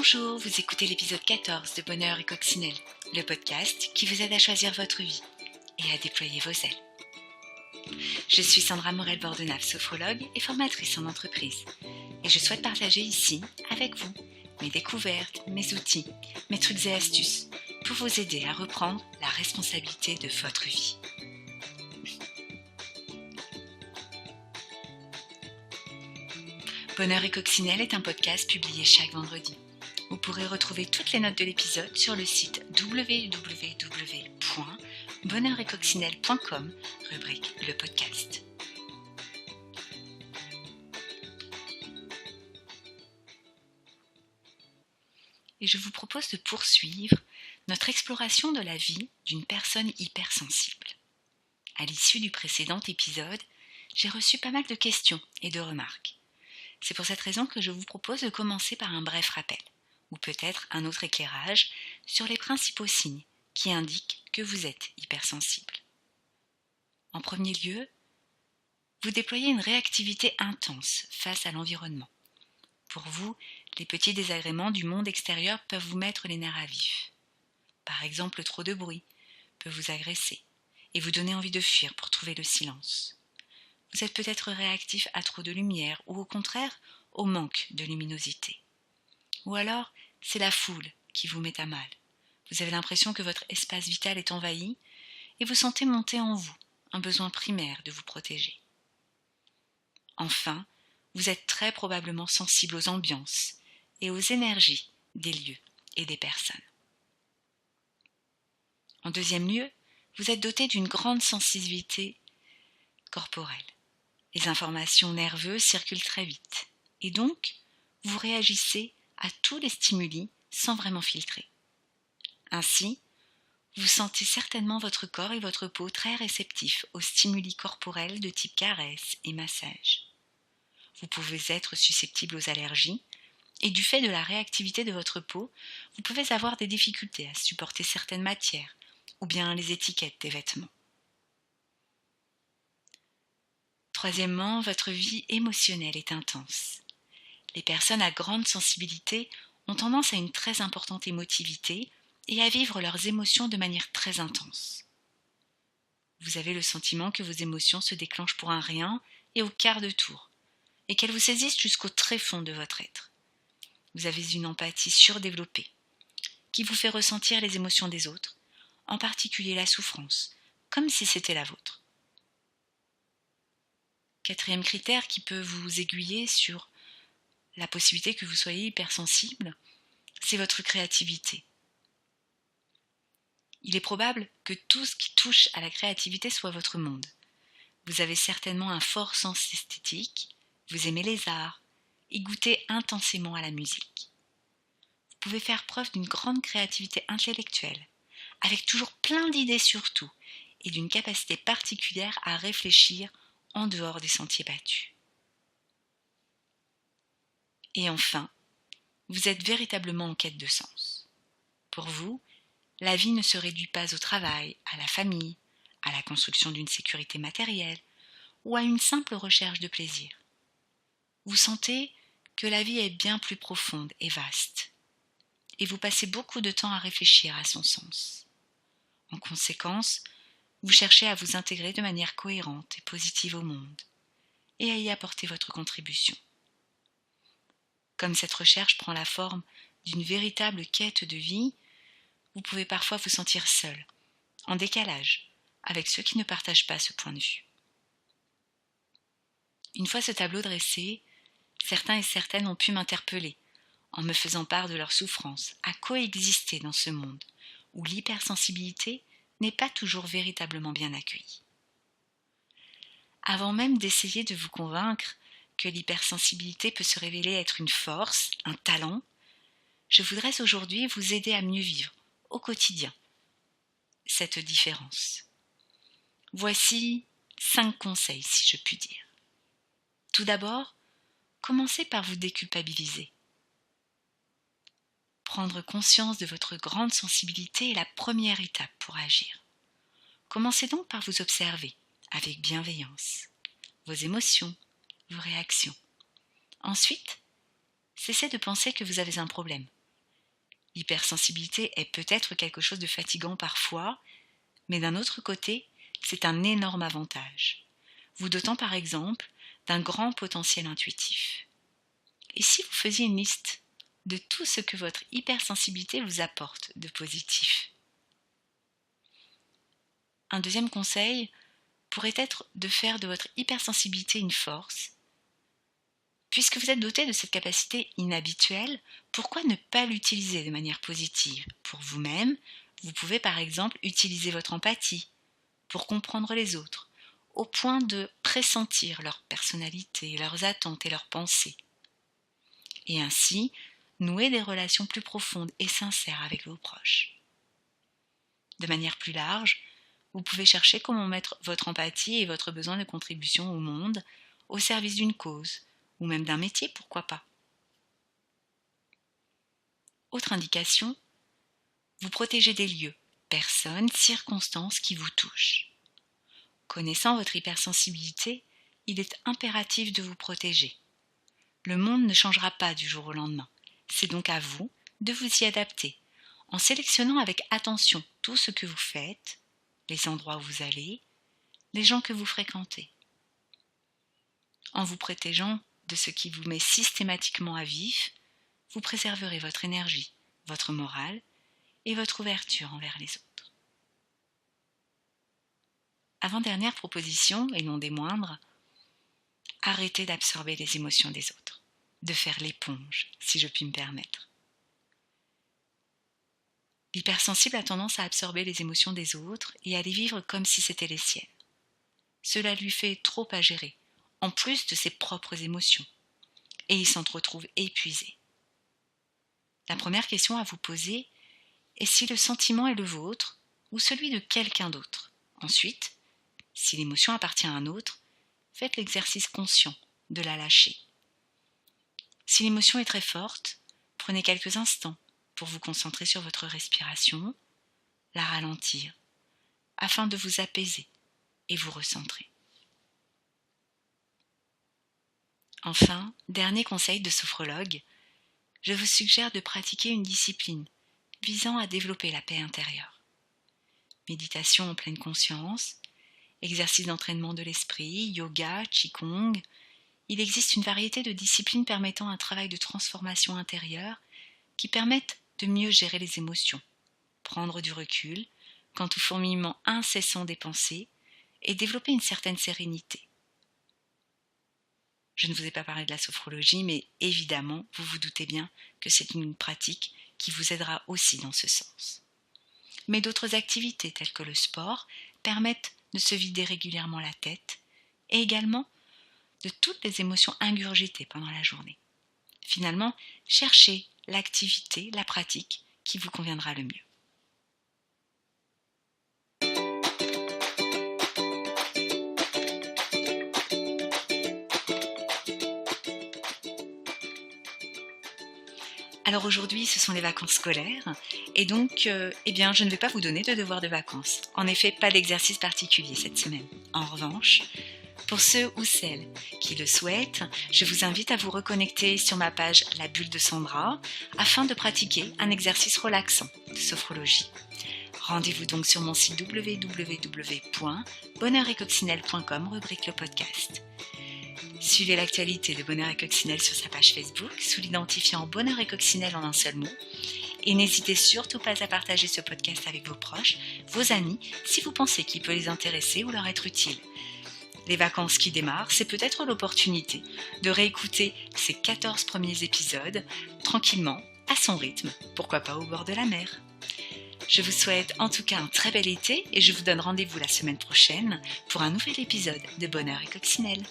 Bonjour, vous écoutez l'épisode 14 de Bonheur et Coccinelle, le podcast qui vous aide à choisir votre vie et à déployer vos ailes. Je suis Sandra Morel-Bordenave, sophrologue et formatrice en entreprise. Et je souhaite partager ici, avec vous, mes découvertes, mes outils, mes trucs et astuces pour vous aider à reprendre la responsabilité de votre vie. Bonheur et Coccinelle est un podcast publié chaque vendredi. Vous pourrez retrouver toutes les notes de l'épisode sur le site www.bonheuretcoccinelle.com, rubrique le podcast. Et je vous propose de poursuivre notre exploration de la vie d'une personne hypersensible. À l'issue du précédent épisode, j'ai reçu pas mal de questions et de remarques. C'est pour cette raison que je vous propose de commencer par un bref rappel, ou peut-être un autre éclairage sur les principaux signes qui indiquent que vous êtes hypersensible. En premier lieu, vous déployez une réactivité intense face à l'environnement. Pour vous, les petits désagréments du monde extérieur peuvent vous mettre les nerfs à vif. Par exemple, trop de bruit peut vous agresser et vous donner envie de fuir pour trouver le silence. Vous êtes peut-être réactif à trop de lumière ou au contraire au manque de luminosité. Ou alors, c'est la foule qui vous met à mal. Vous avez l'impression que votre espace vital est envahi et vous sentez monter en vous un besoin primaire de vous protéger. Enfin, vous êtes très probablement sensible aux ambiances et aux énergies des lieux et des personnes. En deuxième lieu, vous êtes doté d'une grande sensibilité corporelle. Les informations nerveuses circulent très vite et donc, vous réagissez à tous les stimuli sans vraiment filtrer. Ainsi, vous sentez certainement votre corps et votre peau très réceptifs aux stimuli corporels de type caresse et massage. Vous pouvez être susceptible aux allergies et du fait de la réactivité de votre peau, vous pouvez avoir des difficultés à supporter certaines matières ou bien les étiquettes des vêtements. Troisièmement, votre vie émotionnelle est intense. Les personnes à grande sensibilité ont tendance à une très importante émotivité et à vivre leurs émotions de manière très intense. Vous avez le sentiment que vos émotions se déclenchent pour un rien et au quart de tour, et qu'elles vous saisissent jusqu'au tréfonds de votre être. Vous avez une empathie surdéveloppée, qui vous fait ressentir les émotions des autres, en particulier la souffrance, comme si c'était la vôtre. Quatrième critère qui peut vous aiguiller sur la possibilité que vous soyez hypersensible, c'est votre créativité. Il est probable que tout ce qui touche à la créativité soit votre monde. Vous avez certainement un fort sens esthétique, vous aimez les arts et goûtez intensément à la musique. Vous pouvez faire preuve d'une grande créativité intellectuelle, avec toujours plein d'idées surtout, et d'une capacité particulière à réfléchir en dehors des sentiers battus. Et enfin, vous êtes véritablement en quête de sens. Pour vous, la vie ne se réduit pas au travail, à la famille, à la construction d'une sécurité matérielle ou à une simple recherche de plaisir. Vous sentez que la vie est bien plus profonde et vaste, et vous passez beaucoup de temps à réfléchir à son sens. En conséquence, vous cherchez à vous intégrer de manière cohérente et positive au monde, et à y apporter votre contribution. Comme cette recherche prend la forme d'une véritable quête de vie, vous pouvez parfois vous sentir seul, en décalage, avec ceux qui ne partagent pas ce point de vue. Une fois ce tableau dressé, certains et certaines ont pu m'interpeller, en me faisant part de leur souffrance à coexister dans ce monde, où l'hypersensibilité n'est pas toujours véritablement bien accueillie. Avant même d'essayer de vous convaincre que l'hypersensibilité peut se révéler être une force, un talent, je voudrais aujourd'hui vous aider à mieux vivre, au quotidien, cette différence. Voici 5 conseils, si je puis dire. Tout d'abord, commencez par vous déculpabiliser. Prendre conscience de votre grande sensibilité est la première étape pour agir. Commencez donc par vous observer, avec bienveillance, vos émotions, vos réactions. Ensuite, cessez de penser que vous avez un problème L'hypersensibilité est peut-être quelque chose de fatigant parfois, mais d'un autre côté, c'est un énorme avantage, vous dotant par exemple d'un grand potentiel intuitif. Et si vous faisiez une liste de tout ce que votre hypersensibilité vous apporte de positif? Un deuxième conseil pourrait être de faire de votre hypersensibilité une force. Puisque vous êtes doté de cette capacité inhabituelle, pourquoi ne pas l'utiliser de manière positive? Pour vous-même, vous pouvez par exemple utiliser votre empathie pour comprendre les autres, au point de pressentir leur personnalité, leurs attentes et leurs pensées. Et ainsi, nouer des relations plus profondes et sincères avec vos proches. De manière plus large, vous pouvez chercher comment mettre votre empathie et votre besoin de contribution au monde au service d'une cause, ou même d'un métier, pourquoi pas. Autre indication, vous protégez des lieux, personnes, circonstances qui vous touchent. Connaissant votre hypersensibilité, il est impératif de vous protéger. Le monde ne changera pas du jour au lendemain. C'est donc à vous de vous y adapter, en sélectionnant avec attention tout ce que vous faites, les endroits où vous allez, les gens que vous fréquentez. En vous protégeant de ce qui vous met systématiquement à vif, vous préserverez votre énergie, votre morale et votre ouverture envers les autres. Avant-dernière proposition, et non des moindres, arrêtez d'absorber les émotions des autres, de faire l'éponge, si je puis me permettre. L'hypersensible a tendance à absorber les émotions des autres et à les vivre comme si c'était les siennes. Cela lui fait trop à gérer, en plus de ses propres émotions, et il s'en retrouve épuisé. La première question à vous poser est si le sentiment est le vôtre ou celui de quelqu'un d'autre. Ensuite, si l'émotion appartient à un autre, faites l'exercice conscient de la lâcher. Si l'émotion est très forte, prenez quelques instants pour vous concentrer sur votre respiration, la ralentir, afin de vous apaiser et vous recentrer. Enfin, dernier conseil de sophrologue, je vous suggère de pratiquer une discipline visant à développer la paix intérieure. Méditation en pleine conscience, exercice d'entraînement de l'esprit, yoga, qigong. Il existe une variété de disciplines permettant un travail de transformation intérieure qui permettent de mieux gérer les émotions, prendre du recul quant au fourmillement incessant des pensées et développer une certaine sérénité. Je ne vous ai pas parlé de la sophrologie, mais évidemment, vous vous doutez bien que c'est une pratique qui vous aidera aussi dans ce sens. Mais d'autres activités telles que le sport permettent de se vider régulièrement la tête et également de toutes les émotions ingurgitées pendant la journée. Finalement, cherchez l'activité, la pratique qui vous conviendra le mieux. Alors aujourd'hui, ce sont les vacances scolaires et donc je ne vais pas vous donner de devoir de vacances. En effet, pas d'exercice particulier cette semaine. En revanche, pour ceux ou celles qui le souhaitent, je vous invite à vous reconnecter sur ma page La Bulle de Sandra afin de pratiquer un exercice relaxant de sophrologie. Rendez-vous donc sur mon site www.bonheuretcoccinelle.com, rubrique le podcast. Suivez l'actualité de Bonheur et Coccinelle sur sa page Facebook sous l'identifiant Bonheur et Coccinelle en un seul mot. Et n'hésitez surtout pas à partager ce podcast avec vos proches, vos amis, si vous pensez qu'il peut les intéresser ou leur être utile. Les vacances qui démarrent, c'est peut-être l'opportunité de réécouter ces 14 premiers épisodes tranquillement, à son rythme, pourquoi pas au bord de la mer. Je vous souhaite en tout cas un très bel été et je vous donne rendez-vous la semaine prochaine pour un nouvel épisode de Bonheur et Coccinelle.